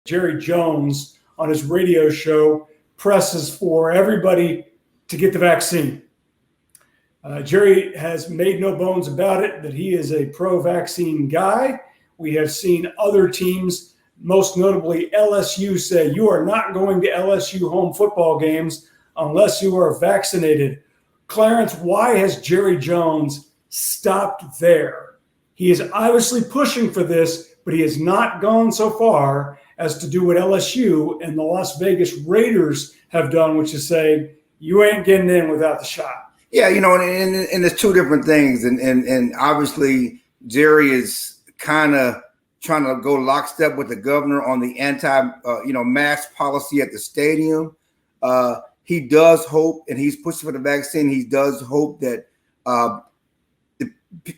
Jerry Jones on his radio show presses for everybody to get the vaccine. Jerry has made no bones about it that he is a pro-vaccine guy. We have seen other teams, most notably LSU, say you are not going to LSU home football games unless you are vaccinated. Clarence, why has Jerry Jones stopped there? He is obviously pushing for this, but he has not gone so far as to do what LSU and the Las Vegas Raiders have done, which is say, you ain't getting in without the shot. Yeah, and there's two different things. And obviously Jerry is kind of trying to go lockstep with the governor on the mask policy at the stadium. He does hope, and he's pushing for the vaccine. He does hope that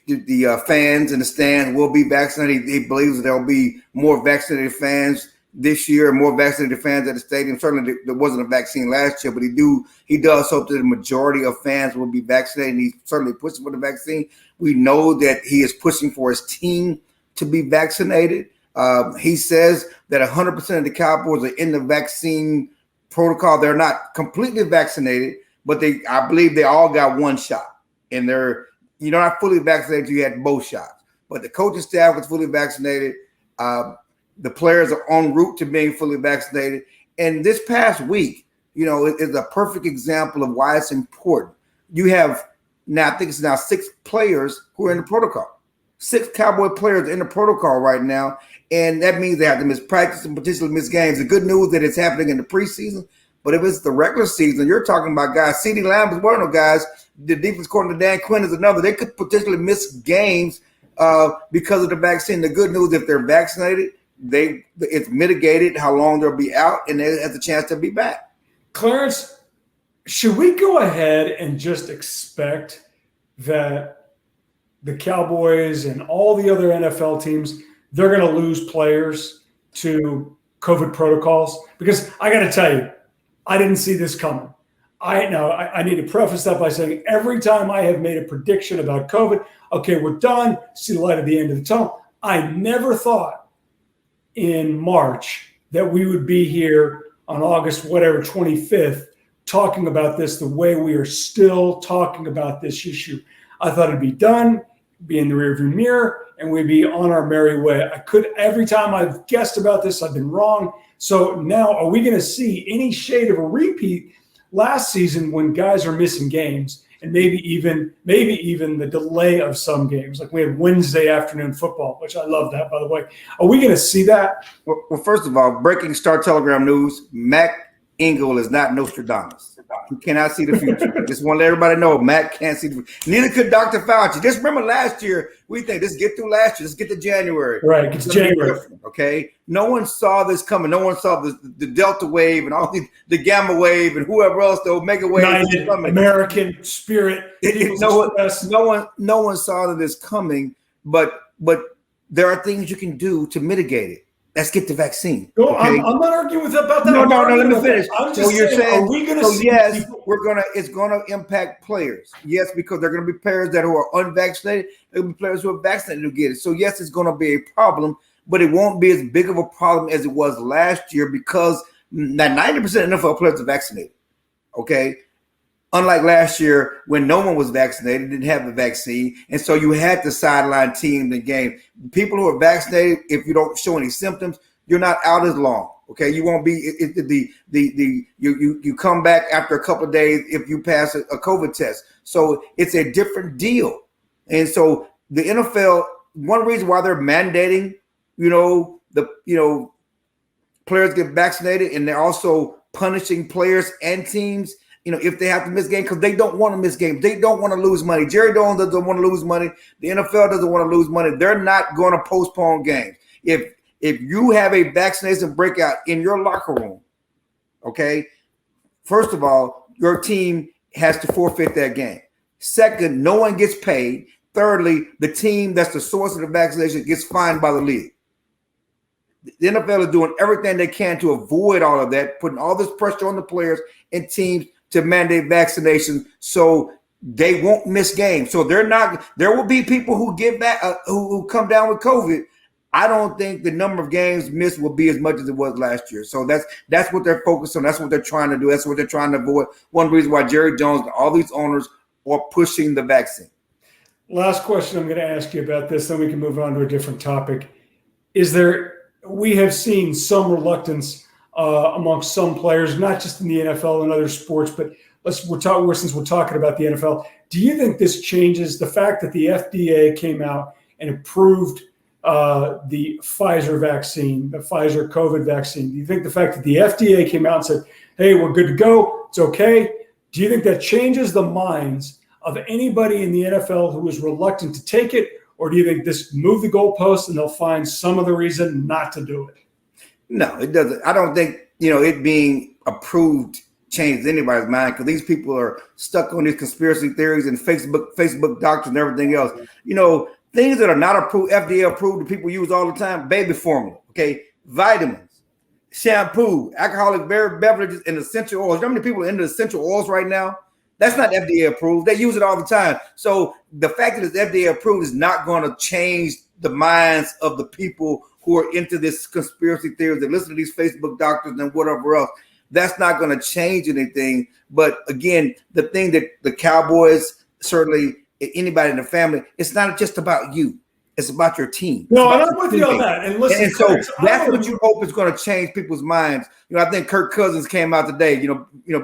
the fans in the stand will be vaccinated. He believes that there'll be more vaccinated fans this year, more vaccinated fans at the stadium. Certainly there wasn't a vaccine last year, but he does hope that the majority of fans will be vaccinated. And he's certainly pushing for the vaccine. We know that he is pushing for his team to be vaccinated. He says that 100% of the Cowboys are in the vaccine protocol. They're not completely vaccinated, but I believe they all got one shot. And you're not fully vaccinated until you had both shots. But the coaching staff was fully vaccinated. The players are en route to being fully vaccinated. And this past week, is a perfect example of why it's important. You have now, I think it's now 6 players who are in the protocol. 6 Cowboy players in the protocol right now. And that means they have to miss practice and potentially miss games. The good news that it's happening in the preseason. But if it's the regular season, you're talking about guys. CeeDee Lamb is one of those guys. The defense coordinator, Dan Quinn, is another. They could potentially miss games because of the vaccine. The good news, if they're vaccinated, it's mitigated how long they'll be out, and they have the chance to be back. Clarence, should we go ahead and just expect that the Cowboys and all the other NFL teams, they're going to lose players to COVID protocols? Because I got to tell you, I didn't see this coming. I need to preface that by saying every time I have made a prediction about COVID, okay, we're done, see the light at the end of the tunnel. I never thought in March that we would be here on August, 25th, talking about this the way we are still talking about this issue. I thought it'd be done, be in the rearview mirror, and we'd be on our merry way. Every time I've guessed about this, I've been wrong. So now are we going to see any shade of a repeat last season when guys are missing games? And maybe even the delay of some games. Like we had Wednesday afternoon football, which I love that, by the way. Are we going to see that? Well, first of all, breaking Star Telegram news, Engel is not Nostradamus. He cannot see the future. Just want to let everybody know, Matt can't see the future. Neither could Dr. Fauci. Just remember last year, we think, let's get through last year. Let's get to January. Right, it's January. Okay? No one saw this coming. No one saw the Delta wave and all the Gamma wave and whoever else, the Omega wave. United, American Spirit. No one saw this coming, but there are things you can do to mitigate it. Let's get the vaccine. No, okay? I'm not arguing about that. No, let me finish. I'm just saying, are we going to see? Yes, it's going to impact players. Yes, because there are going to be players that are unvaccinated. There will be players who are vaccinated who get it. So yes, it's going to be a problem, but it won't be as big of a problem as it was last year because now 90% of NFL players are vaccinated. Okay. Unlike last year when no one was vaccinated, didn't have the vaccine, and so you had to sideline team in the game. People who are vaccinated, if you don't show any symptoms, you're not out as long. Okay, you won't be you come back after a couple of days if you pass a COVID test. So it's a different deal, and so the NFL. One reason why they're mandating, players get vaccinated, and they're also punishing players and teams. If they have to miss games, because they don't want to miss games. They don't want to lose money. Jerry Jones doesn't want to lose money. The NFL doesn't want to lose money. They're not going to postpone games. If you have a vaccination breakout in your locker room, okay, first of all, your team has to forfeit that game. Second, no one gets paid. Thirdly, the team that's the source of the vaccination gets fined by the league. The NFL is doing everything they can to avoid all of that, putting all this pressure on the players and teams to mandate vaccinations so they won't miss games. So there will be people who get back, who come down with COVID, I don't think the number of games missed will be as much as it was last year. So that's what they're focused on. That's what they're trying to do. That's what they're trying to avoid. One reason why Jerry Jones and all these owners are pushing the vaccine. Last question I'm going to ask you about this, then we can move on to a different topic. We have seen some reluctance amongst some players, not just in the NFL and other sports, but since we're talking about the NFL, do you think this changes the fact that the FDA came out and approved the Pfizer vaccine, the Pfizer COVID vaccine? Do you think the fact that the FDA came out and said, hey, we're good to go, it's okay, do you think that changes the minds of anybody in the NFL who is reluctant to take it? Or do you think this move the goalposts and they'll find some other reason not to do it? No, it doesn't. I don't think, it being approved changes anybody's mind, because these people are stuck on these conspiracy theories and Facebook doctors and everything else. Things that are not approved, FDA approved, that people use all the time: baby formula, okay, vitamins, shampoo, alcoholic beverages, and essential oils. You know how many people are into essential oils right now? That's not FDA approved. They use it all the time. So the fact that it's FDA approved is not going to change the minds of the people who are into this conspiracy theories, that listen to these Facebook doctors and whatever else. That's not going to change anything. But again, the thing that the Cowboys, certainly anybody in the family, it's not just about you. It's about your team. No, and I'm with you on that. And listen, and so that's what you hope is going to change people's minds. I think Kirk Cousins came out today,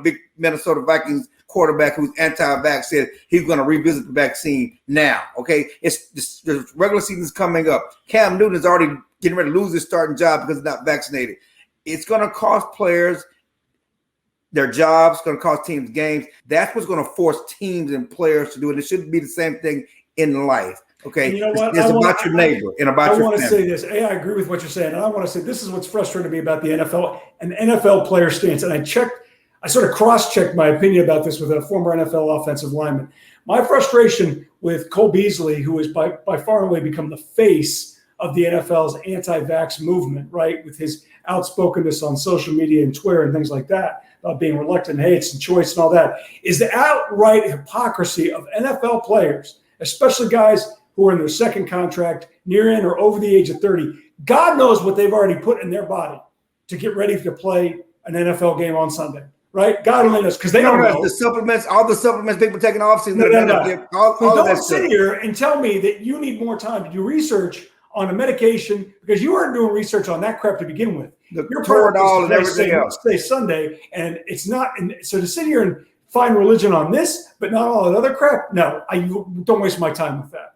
big Minnesota Vikings quarterback who's anti-vax, said he's going to revisit the vaccine now. Okay, the regular season's coming up. Cam Newton is already getting ready to lose his starting job because he's not vaccinated. It's going to cost players their jobs, going to cost teams games. That's what's going to force teams and players to do it. It shouldn't be the same thing in life. Okay, you know what? It's about your neighbor and about your family. I want to say this. I agree with what you're saying, and I want to say this is what's frustrating me about the NFL and the NFL player stance. And I sort of cross-checked my opinion about this with a former NFL offensive lineman. My frustration with Cole Beasley, who has by far and away become the face of the NFL's anti-vax movement, right, with his outspokenness on social media and Twitter and things like that, about being reluctant, hey, it's a choice and all that, is the outright hypocrisy of NFL players, especially guys who are in their second contract, near in or over the age of 30. God knows what they've already put in their body to get ready to play an NFL game on Sunday. Right? God only knows, because they don't know. The supplements, all the supplements people taking off season. Don't sit here and tell me that you need more time to do research on a medication, because you aren't doing research on that crap to begin with. Your Toradol and everything else. Say Sunday, and it's not. And so to sit here and find religion on this, but not all that other crap, no, I don't waste my time with that.